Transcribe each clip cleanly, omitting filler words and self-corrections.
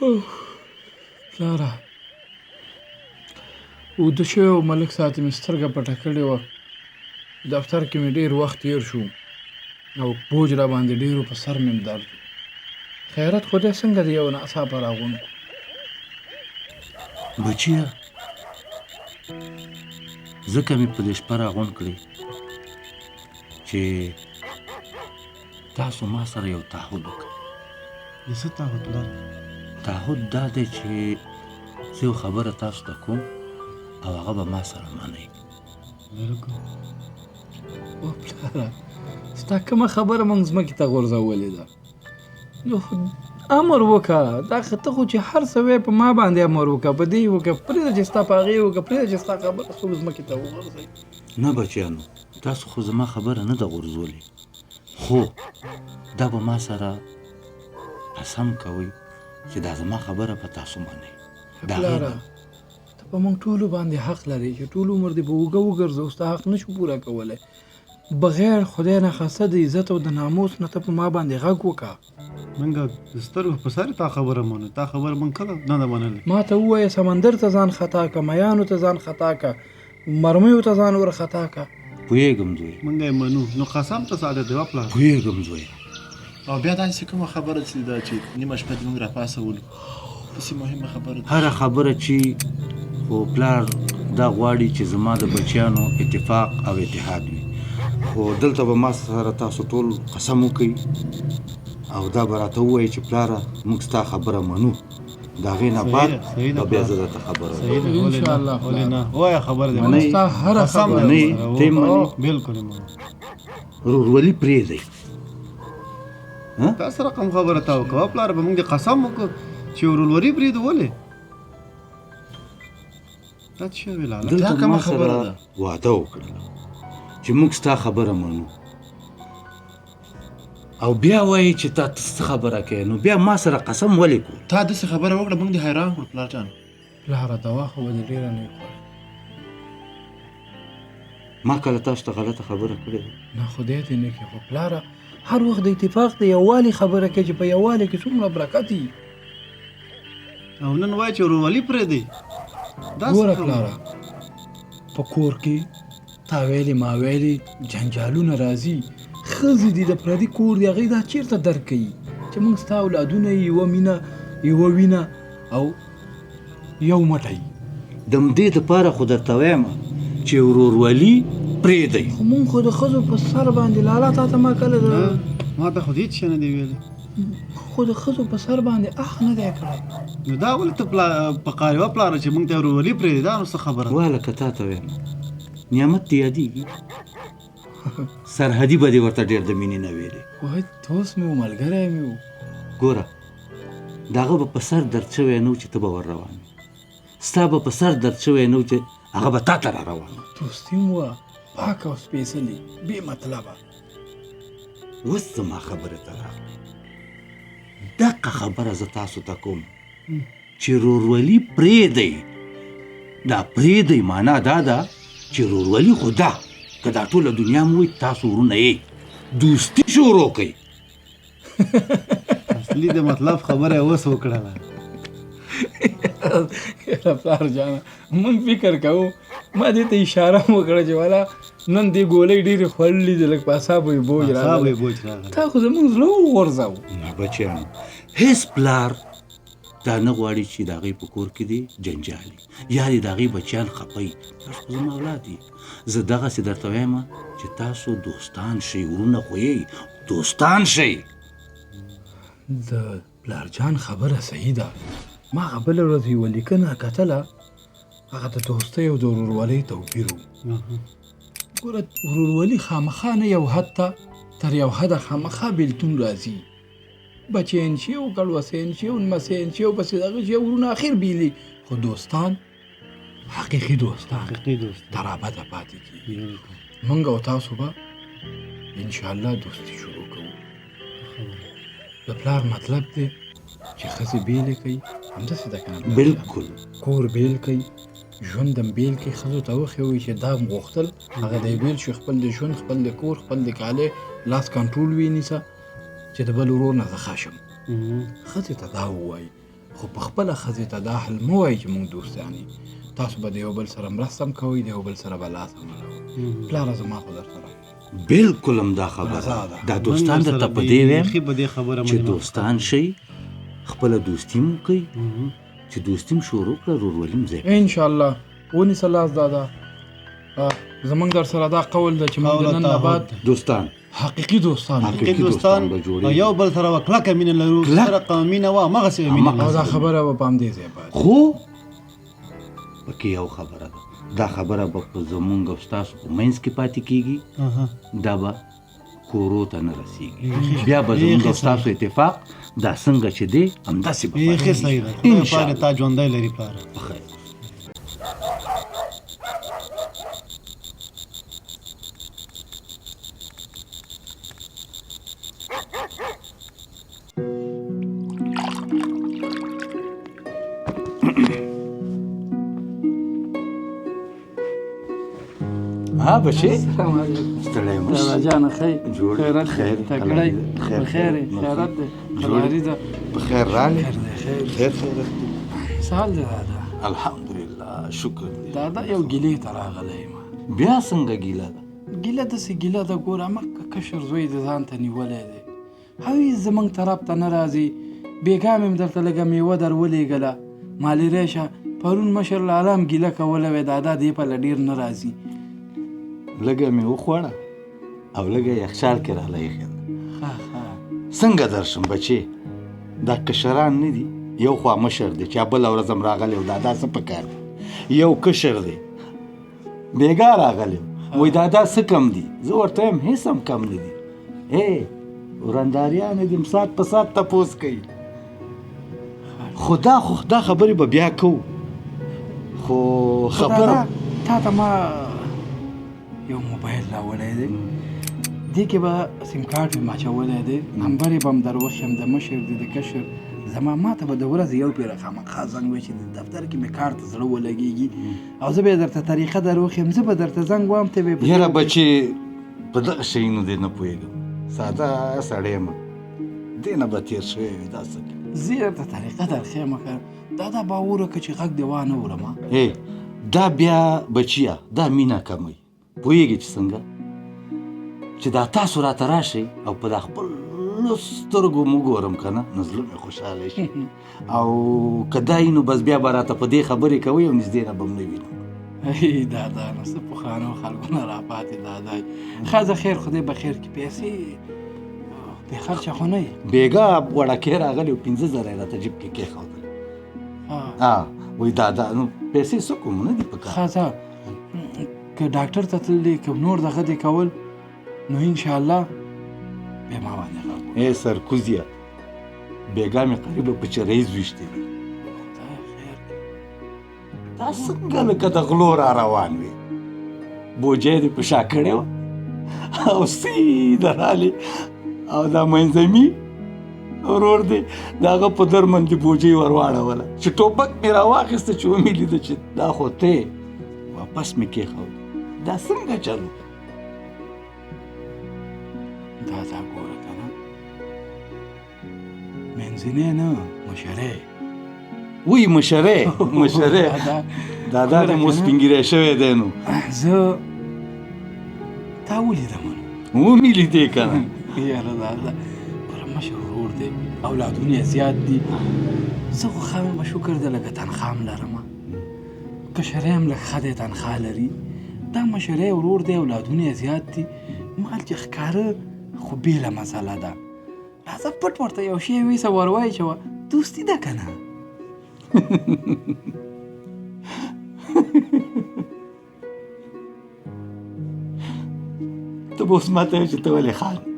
پلاره اوده شوی و ملک ساعتې مې سترګه پټه کړې وه. دفتر کې مې ډېر وخت تېر شو او بوج را باندې ډېرو په سر مې درد و. خیرت خدای څنګه دی یو ناڅاپه راغونډ کړو. بچیه ځکه مې په دې شپه راغونډ کړې چې تاسو ما سره یو تعهد وکړئ. د څه تعهد پلار؟ تعهد دا دی چې زه یو خبره تاسو ته کوم او هغه به ما سره منئ. بالکل. او پلاره ستا کومه خبره موږ ځمکې ته غورځولې ده؟ نو امر وکړه. دا ته خو چې هر څه وی په ما باندې امر وکړه، په دې وکړه، پرېږده چې ستا په هغې وکړه، پرېږده چې ستا خبره څوک ځمکې ته وغورځوي. نه بچیانو، تاسو خو زما خبره نه ده غورځولې، خو دا به ما سره قسم کوئ چې دا زما خبره به تاسو منئ. پلاره ته په موږ ټولو باندې حق لري چې ټول عمر دې په اوږه وګرځو، ستا حق نشو پوره کولی. بغیر خدای نه خاصه د عزت او د ناموس نه ته په ما باندې غږ وکړه. موږ د سترګو په سر تا خبره منو، تا خبره موږ کله نه ده منلې. ما ته ووایه سمندر ته ځان خطا که، میانو ته ځان خطا که، مرمیو ته ځان ور خطا که. پوهېږم زوی، موږ یې منو. نو قسم ته ساده دی پلار. پوهېږم زوی. او بیا داسې کومه خبره چې دا چې نیمه شپه دې موږ راپاڅولو، داسې مهمه خبره ده؟ هره خبره چې خو پلار دا غواړي چې زما د بچیانو اتفاق او اتحاد وي، خو دلته به ما سره تاسو ټول قسم وکئ او دا به راته ووایي چې پلاره موږ ستا خبره منو. د هغې نه بعد به بیا زه درته خبره وکړم. انشاءالله ولې نه وایه خبره دې منئ؟ ستا هره خبره منئ؟ ته یې منئ؟ بالکل یې منو. ورورولي پرېږدئ. تا سره کوم خبره تا وکړه پلار؟ به موږ دې قسم وکړو چې ورورولي پرېږدو. ولې دا څه شوې لاله؟ دلته ما سره واده وکړل چې موږ ستا خبره منو، او بیا وایي چې تا څه خبره کوې، نو بیا ما سره قسم ولې کوو؟ تا داسې خبره وکړه موږ دې حیران کړو پلار جان. پلاره دوا خو به دې ډېره نه وي خوړې. ما کله تاسو ته غلطه خبره کړې ده؟ نه خدای دې نه کړي. خو پلاره هر وخت د اتفاق د یووالي خبره کوي چې په یووالي کې څومره برکت وي. او نن وایي چې ورورولي پرېږدئ. ګوره پلاره په کور کې تا ویلې ما ویلې جنجالونه راځي، ښځې دي د پردي کور دی، هغوی دا چېرته درک کوي چې موږ ستا اولادونه یوه مینه یوه وینه او یو مټی. د همدې دپاره خو درته وایم چې ورورولي پرېږدئ. خو موږ خو د ښځو په سر باندې لالا تا ته ما کله ما ته خو هېڅ شی نه دی ویلی. خو د ښځو په سر باندې اخ نه دی کړی. نو دا ولې ته په قاریوه پلاره چې موږ ته ورورولي پرېږدي؟ دا نو څه خبره ده؟ واله که تا ته وایم نعمت دې یادېږي؟ سرحدي به دې ورته ډېر د مینې نه ویلې. وای دوست مې و، ملګری مې و. ګوره د هغه به په سر درد شوی نه و چې ته به ور روان وې، ستا به په سر درد شوی نه و چې هغه به تا ته را روان و. دوستي مو وه پاکه او سپېڅلې بې مطلبه. اوس زما خبرې ته راغلې. دقه خبره زه تاسو ته کوم چې ورورولي پرېږدئ. دا پرېږدئ معنا دا ده چې ورورولي خو ده، که دا ټوله دنیا مو وایي تاسو ورونه یې، دوستي شروع کوئ. اصلي د مطلب خبره یې اوس وکړله. یاره پلار جانه موږ فکر کوو، ما دې ته اشاره م وکړه چې والا نن دې ګولۍ ډېرې خوړلي دي، لږ په اعصابو یې بوج راغلی. تا خو زموږ زړه وغورځاو. نه بچیانو، هېڅ پلار دا نه غواړي چې د هغې په کور کې دې جنجال وي یا دې د هغې بچیان خفه وي. تاسو خو زما اولاد دي. زه دغسې درته وایم چې تاسو دوستان شئ، ورونه خو یې دوستان شئ. د پلار جان خبره صحیح ده. ما هغه بله ورځ یوه لیکنه کتله، هغه د دوستۍ او د ورورولۍ توپیر و. ګوره ورورولي خامخا نه یو حد ته تر یو حده خامخا بېلتون راځي، بچیان شي او ګډوسیان شي او لمسیان شي او پسې دغه شي ورونه اخر بیلي، خو دوستان حقیقي دوستان تر ابده پاتې کېږي. موږ او تاسو به انشاءالله دوستي شروع کوو. د پلار مطلب دی چې ښځې بیلې کوي، همداسې ده که نه؟ بلکل. کور بیل کوي، ژوند هم بیل کوي. ښځو ته وښیوئ چې دا غوښتل هغه دی بیل شي، خپل د ژوند، خپل د کور، خپل د کالي لاس کنټرول ونیسه چې د بل ورور نه زه ښه شم. ښځې ته دا ووایي خو په خپله ښځې ته دا حل مه وایي چې موږ دوستان یو تاسو به د یو بل سره مرسته هم کوئ د یو بل سره به لاس هم اړوئ پلاره زما خو در سره بالکل هم دا خبره دا دوستان درته په دې وایم چې دوستان شئ خپله دوستي مو کوئ چې دوستي م شروع کړه ورورولي م ځای انشاءالله ونیسه لاس دادا زمونږ در سره دا قول ده چې موږ د نن نه بعد دوستان حقیقي دوستان حقیقي دوستان یو بل سره به کلکه مینه لرو سره مینه وه همغسې به مینه او دا خبره به په همدې ځای پاتې خو پکې یو خبره ده دا خبره به په زمونږ او ستاسو په منځ کې پاتې کېږي دا به کورو ته نه رسېږي بیا به زمونږ او ستاسو اتفاق دا څنګه چې دی همداسې به بیخي صحیح ده خدای پاک تا ژوندی لري پلاره ها بچې السلام علیکم ستړی مه دادا جانه خی جوړ خیرت خیر تکړی بخیر خیرت دی خبرې ده په خیر راغلی خیر خیر خیرت سهال دی دادا الحمدلله شکر دی دادا یو ګیلې ته راغلی یم بیا څنګه ګیله ده ګیله داسې ګیله ده ګوره مکه کشر زوی د ځان ته نیولی دی هغوی زموږ طرف ته نه راځي بېګا مې درته لږه میوه در ولېږله مالې ریشه پرون مشر لالا هم ګیله کوله وی دادا دې پله ډېر نه راځي لږه مې وخوړه او لږه یخچال کې راله ایښې ده ښه ښه څنګه درشم بچې دا کشران نه دي یو خوا مشر دی چې بله ورځ هم راغلی و دادا څه پکار دی یو کشر دی بېګا راغلی وایي دادا څه کم دي زه ورته وایم هېڅ هم کم نه دي ورنداریانې دي ساعت په ساعت تپوس کوي خو دا خبرې به بیا کوو خو خبره تا ته ما یو موبایل راوړی دی دې کې به سیم کارت مې اچولی دی نمبر یې به هم در وښیم د مشر دی د کشر زما ما ته به د ورځې یو پیره خامخا زنګ وایي چې د دفتر کې مې کار ته زړه ولګېږي او زه به یې درته طریقه در وښیم زه به درته زنګ وایم ته به یاره بچې په دغه شیونو دې نه پوهېږم ساده سړی یم دې نه به تېر شوی وي دا څه زه یې درته طریقه در ښیم که دا باور وکړه چې غږ دې وانه اورم دا بیا بچیه دا مینه کموي پوهېږي چې څنګه چې دا تاسو راته راشئ او په دا خپلو سترګو مو ګورم که نه نو زړه مې خوشحاله شي او که دا وي نو بس بیا به راته په دې خبرې کوئ او نږدې نه به م نه وینم دادا نو څه پخوانو خلکو نه راپاتې دادا ښځه خیر خدای به خیر کړي پیسې بې خرچه خو نه یې بېګا وړکې راغلي و 15,000 یې راته جیب کې کېښودل وایي دادا نو پیسې څه کوم نه دي په کار ښځه که ډاکټر ته تللی که نور دغه دې کول نو انشاءالله بیا ما باندې غږ سرکوزیه بېګا مې قریبه په چرۍ ویشتې دي دا څنګه لکه د غلو را روان وي بوجۍ دې په شا کړې وه او سیده رالې او دا منځمي ورور دی د هغه په درمن دې بوجۍ ور واړوله چې ټوپک مې را واخېسته چې ومې لیده چې دا خو ته واپس مې کېښود دا څنګه چل دادا ګوره که نه منځنی نه مشرۍ وی مشرۍ دادا دې مو سپینګیری شوی دی نو زه تا ولیدم ومې لیدې که نه یاره دادا ګوره مشر ورور دی اولادونه یې زیات دي زه خو ښه مې شکر دی لکه تنخوا هم لرمه کشری هم لږ ښه دی تنخوا لري دا مشری ورور دی اولادونه یې زیات دي مال چې ښکاره خو بېله مسله ده راځه پټ ورته یو شی ویسه ور وایچوه دوستي ده که نه ته به اوس ماته وایې چې ته ولې خاندې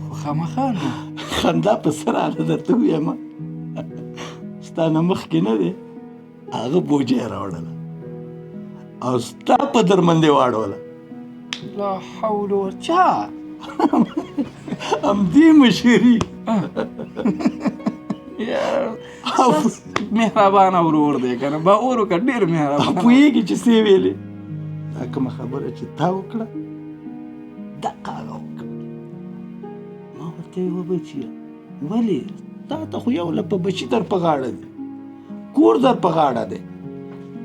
خو خامخا نه خندا په څه راله درته وویمه ستا نه مخکې نه دی هغه بوجۍ راوړله او ستا په درمن دې واړوله لا حول چا همدې مشري مهربانه ورور دی که نه باور وکړه ډېر مهربانه پوهېږي چې څه ویلې دا کومه خبره چې تا وکړه دقه هغه وکړه ما ورته ویې وبچیه ولې تا ته خو یو لپه بچي در په غاړه دی کور در په غاړه دی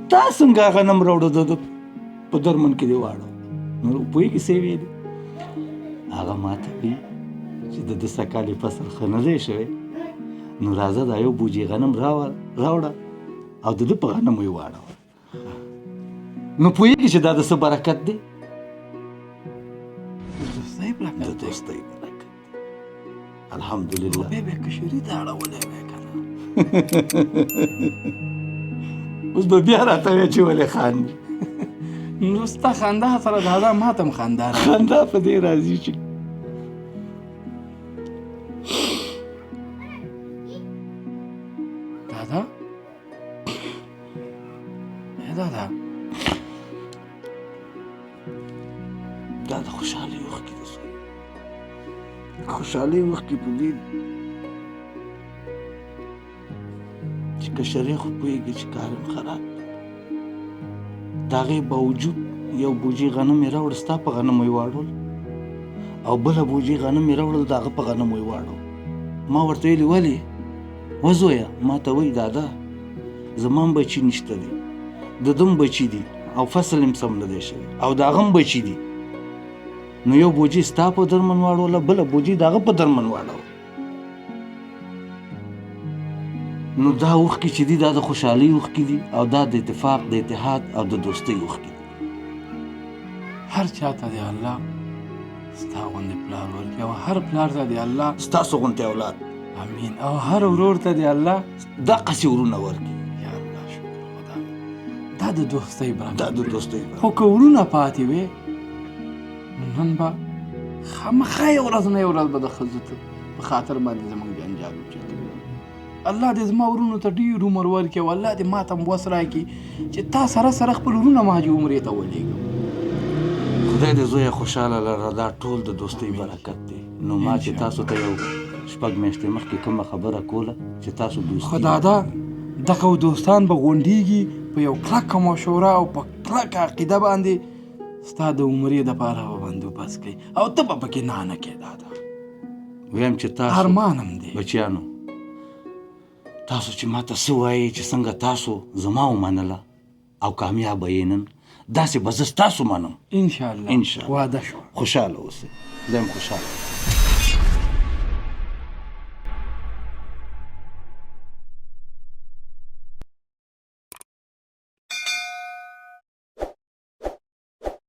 تا څنګه غنم راوړه د په درمن کې دی واړه نو پوهېږي څه ویلي هغه ما ته وایي چې د ده سږکالي فصل ښه نه دی شوی نو راځه دا یو بوجي غنم راوړه او د ده په غنمو یې واړوه نو پوهېږي چې دا د څه برکت دی د دوستۍ برکت الحمدلله بیا به کشري ته اړولی وی که نه اوس به بیا راته وایې چې ولې خاندي نو ستا خندا سره دادا ما ته هم خندا راغله. خندا په دې راځي چې دادا دادا دا د خوشحالۍ وخت کې ده خوشحالۍ وخت کې په دې چې کشرۍ خو پوهېږي چې کار یې خراب دی د هغې باوجود یو بوجي غنم یې راوړ ستا په غنمو یې واړول او بله بوجي غنم یې راوړل د هغه په غنمو یې واړول ما ورته ویلي ولې وزویه ما ته وایي دادا زما هم بچي نشته دی د ده هم بچي دي او فصل هم سم نه دی شوی او د هغه هم بچي دي نو یو بوجي ستا په درمن واړوله بله بوجي د هغه په درمن واړوه نو دا وخت کې چې دي دا د خوشحالۍ وخت کې دي او دا د اتفاق د اتحاد او د دوستۍ وخت کې دي هر چاته دی الله ستا غوندې پلار ورکړي او هر پلار ته دی الله ستاسو غوندې اولاد امین او هر ورور ته دی الله دقسې ورونه ورکړي یا الله شکر خدای دا د دوستۍ برکت دا د دوستۍ برکت خو که ورونه پاتې وې نن به خامخا یو ورځ نه یو ورځ به د ښځو ته په خاطر باندې زموږ جنجال وچت الله دې زما ورونو ته ډېر عمر ورکړي او الله دې ما ته هم وس راکړي چې تا سره سره خپل ورونه مهاجي عمرې ته ولېږم خدای دې زویه خوشحاله لره دا ټول د دوستۍ برکت دی نو ما چې تاسو ته یو شپږ میاشتې مخکې کومه خبره کوله چې تاسو دوستي خو دادا دغه دوستان به غونډېږي په یو کلکه مشوره او په کلکه عقیده باندې ستا د عمرې دپاره به بندوبست کوي او ته به پکې نه کې دادا ویم چې تاسو ارمانم دی بچیانو تاسو چې ما ته څه وایي چې څنګه تاسو زما ومنله او کامیابه یې نن داسې به زه ستاسو منم انشاءالله انشاءالله واده شو خوشحاله اوسئ زه هم خوشحاله